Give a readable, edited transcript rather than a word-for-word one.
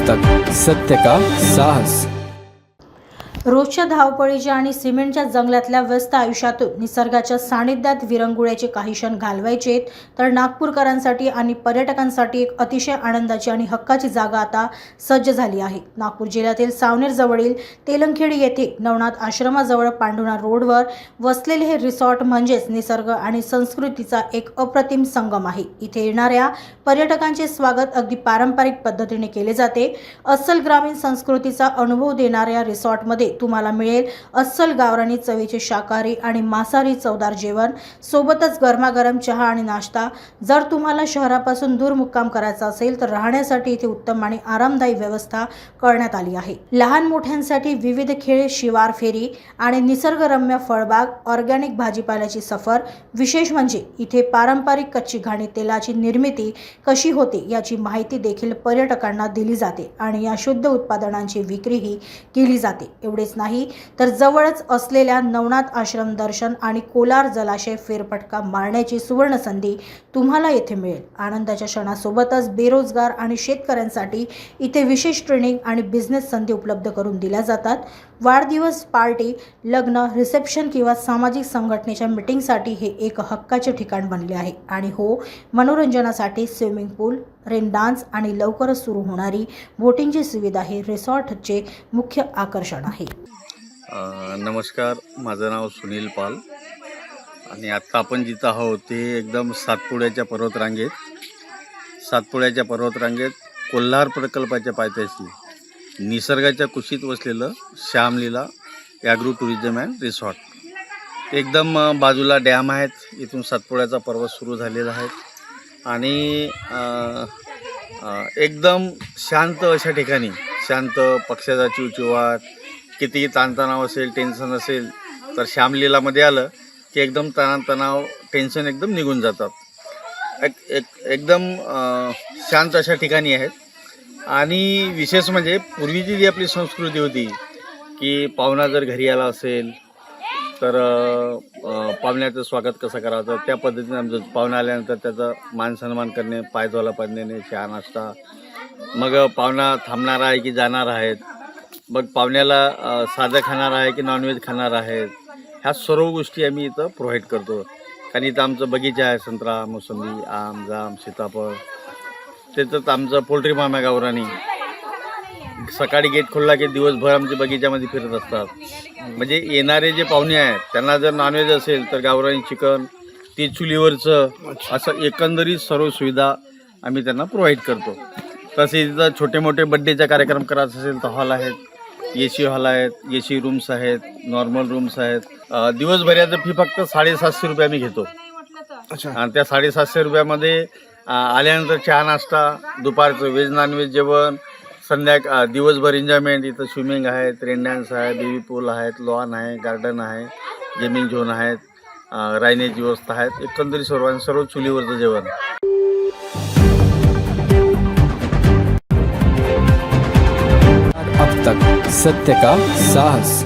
तक सत्य का साहस। रोजच्या धावपळीच्या आणि सिमेंटच्या जंगलातल्या व्यस्त आयुष्यातून निसर्गाच्या सानिध्यात विरंगुळ्याचे काही क्षण घालवायचेत, तर नागपूरकरांसाठी आणि पर्यटकांसाठी एक अतिशय आनंदाची आणि हक्काची जागा आता सज्ज झाली आहे। नागपूर जिल्ह्यातील सावनेर जवळील तेलंगखेडी येथे नवनाथ आश्रमाजवळ पांडुना रोडवर वसलेले हे रिसॉर्ट म्हणजेच निसर्ग आणि संस्कृतीचा एक अप्रतिम संगम आहे। इथे येणाऱ्या पर्यटकांचे स्वागत अगदी पारंपरिक पद्धतीने केले जाते। अस्सल ग्रामीण संस्कृतीचा अनुभव देणाऱ्या रिसॉर्टमध्ये तुम्हाला मिळेल अस्सल गावरानी चवीचे शाकाहारी आणि मांसाहारी चवदार जेवण, सोबतच गरमागरम चहा आणि नाश्ता। जर तुम्हाला शहरापासून दूर मुक्काम करायचा असेल तर राहण्यासाठी इथे उत्तम आणि आरामदायी व्यवस्था करण्यात आली आहे। लहान मोठ्यांसाठी विविध खेळ, शिवार फेरी आणि निसर्गरम्य फळबाग, ऑर्गॅनिक भाजीपाल्याची सफर। विशेष म्हणजे इथे पारंपरिक कच्ची घाणी तेलाची निर्मिती कशी होते याची माहिती देखील पर्यटकांना दिली जाते आणि या शुद्ध उत्पादनांची विक्रीही केली जाते। एवढेच नाही तर जवळच असलेल्या नवनाथ आश्रम दर्शन आणि कोलार जलाशय फेरफटका मारण्याची सुवर्ण संधी तुम्हाला येथे मिळेल। आनंदाच्या क्षणासोबतच बेरोजगार आणि शेतकऱ्यांसाठी इथे विशेष ट्रेनिंग आणि बिझनेस संधी उपलब्ध करून दिल्या जातात। वाढदिवस, पार्टी, लग्न, रिसेप्शन किंवा सामाजिक संघटनेच्या मीटिंगसाठी हे एक हक्काचे ठिकाण बनले आहे। आणि हो, मनोरंजनासाठी स्विमिंग पूल, रेन डान्स आणि लवकरच सुरू होणारी बोटिंगची सुविधा हे रिसॉर्टचे मुख्य आकर्षण आहे। नमस्कार, माझं नाव सुनील पाल आणि आत्ता आपण जिथं आहोत ते एकदम सातपुड्याच्या पर्वतरांगेत कोल्हार प्रकल्पाच्या पायथ्याशी निसर्गाच्या कुशीत वसलेलं Shyamlila agro tourism and resort. एकदम बाजूला डॅम आहेत, इथून सातपुड्याचा पर्वत सुरू झालेला आहे आणि एकदम शांत अशा ठिकाणी, शांत पक्ष्याचा चिवचिवाट, कितीही ताणतणाव असेल, टेन्शन असेल तर श्यामलीलामध्ये आलं की एकदम तणाव टेन्शन एकदम निघून जातात। एकदम शांत अशा ठिकाणी आहेत। आणि विशेष म्हणजे पूर्वीची जी आपली संस्कृती होती की पाहुणा जर घरी आला असेल तर पाहुण्याचं स्वागत कसं करायचं, त्या पद्धतीने आमचं पाहुणा आल्यानंतर त्याचा मान सन्मान करणे, पाय धुवायला पाडणे, चहा नाश्ता, मग पाहुणा थांबणार आहे की जाणार आहेत, मग पाहुण्याला साधं खाणार आहे की नॉनव्हेज खाणार आहेत, ह्या सर्व गोष्टी आम्ही इथं प्रोव्हाइड करतो। कारण इथं आमचं बगीचा आहे, संत्रा, मोसंबी, आम, जाम, सीताफळ। त्याच्यात आमचं पोल्ट्री फार्म आहे गावरानी। सकाळी गेट खोलला की दिवसभर आमच्या बगीच्यामध्ये फिरत असतात। म्हणजे येणारे जे पाहुणे आहेत त्यांना जर नॉनव्हेज असेल तर गावरानी चिकन, ते चुलीवरचं, असं एकंदरीत सर्व सुविधा आम्ही त्यांना प्रोव्हाइड करतो। तसेच इथं छोटे मोठे बड्डेचा कार्यक्रम करायचा असेल तर हॉल आहेत, AC हॉल आहेत, AC रूम्स आहेत, नॉर्मल रूम्स आहेत। दिवसभराचं फी फक्त 750 रुपये आम्ही घेतो। आणि त्या 750 रुपयामध्ये आल्यानंतर चहा नाश्ता, दुपारचं व्हेज नॉनव्हेज जेवण, दिवसभर एन्जॉयमेंट। इथं स्विमिंग आहे, रेन डान्स आहे, बेबी पूल आहेत, लॉन आहे, गार्डन आहे, गेमिंग झोन आहेत, राहण्याची व्यवस्था आहेत। एकंदरीत सर्व चुलीवरचं जेवण। अब तक सत्य का साहस।